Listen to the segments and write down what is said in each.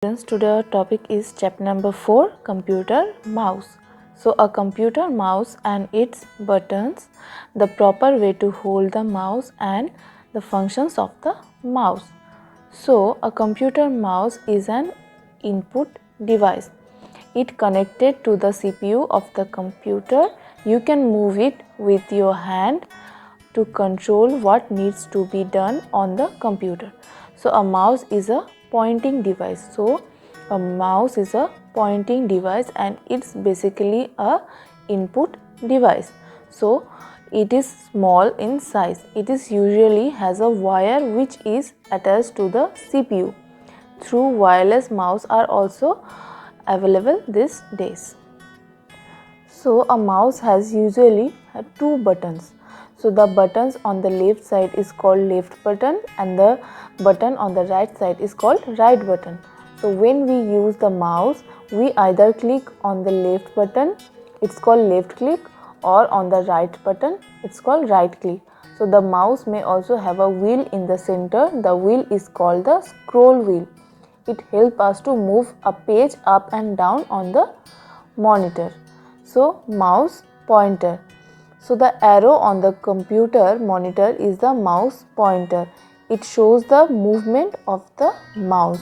Students, today our topic is chapter number 4, computer mouse. So a computer mouse and its buttons, the proper way to hold the mouse and the functions of the mouse. So a computer mouse is an input device. It connected to the CPU of the computer. You can move it with your hand to control what needs to be done on the computer. So a mouse is a pointing device. So a mouse is a pointing device and it's basically a input device. So it is small in size. It is usually has a wire which is attached to the CPU. Through wireless mouse are also available these days. So a mouse has usually two buttons. So the buttons on the left side is called left button and the button on the right side is called right button. So when we use the mouse, we either click on the left button, it's called left click, or on the right button, it's called right click. So the mouse may also have a wheel in the center. The wheel is called the scroll wheel. It helps us to move a page up and down on the monitor. So mouse pointer. So the arrow on the computer monitor is the mouse pointer. It shows the movement of the mouse.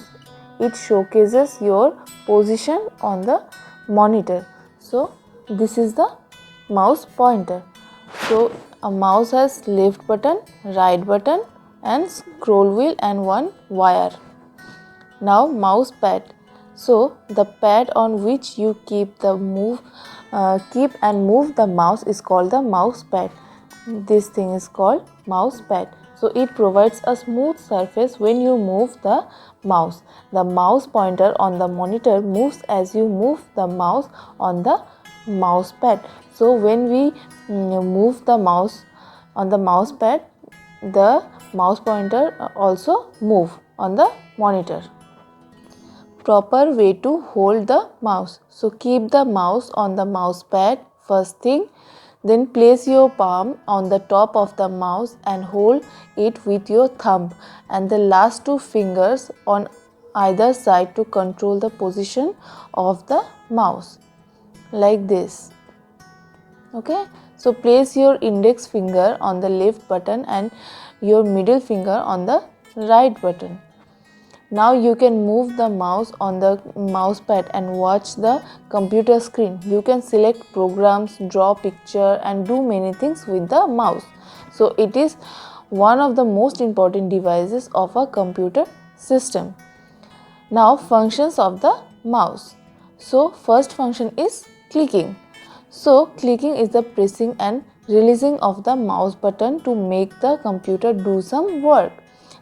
It showcases your position on the monitor. So this is the mouse pointer. So a mouse has left button, right button and scroll wheel and one wire. Now mouse pad. So the pad on which you keep and move the mouse is called the mouse pad. This thing is called mouse pad. So it provides a smooth surface when you move the mouse. The mouse pointer on the monitor moves as you move the mouse on the mouse pad. So when we move the mouse on the mouse pad, the mouse pointer also move on the monitor. Proper way to hold the mouse. So keep the mouse on the mouse pad first thing, then place your palm on the top of the mouse and hold it with your thumb and the last two fingers on either side to control the position of the mouse, like this. Okay, so place your index finger on the left button and your middle finger on the right button. Now you can move the mouse on the mouse pad and watch the computer screen. You can select programs, draw picture and do many things with the mouse. So it is one of the most important devices of a computer system. Now functions of the mouse. So first function is clicking. So clicking is the pressing and releasing of the mouse button to make the computer do some work.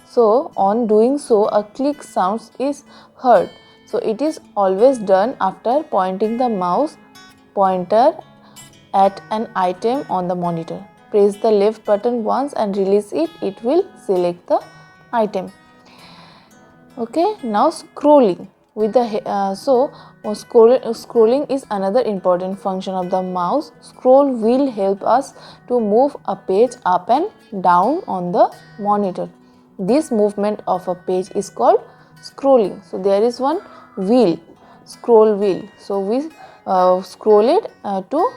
So on doing so, a click sound is heard. So it is always done after pointing the mouse pointer at an item on the monitor. Press the left button once and release it. It will select the item. Okay, now scrolling. With the scrolling is another important function of the mouse. Scroll will help us to move a page up and down on the monitor. This movement of a page is called scrolling. So there is one wheel, scroll wheel. So we scroll it to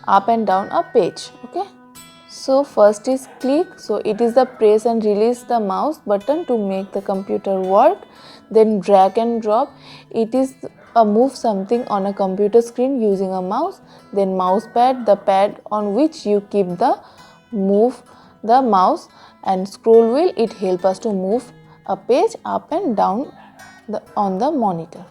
up and down a page. Okay. So first is click. So it is the press and release the mouse button to make the computer work. Then drag and drop. It is move something on a computer screen using a mouse. Then mouse pad, the pad on which you keep the move the mouse, and scroll wheel, it helps us to move a page up and down on the monitor.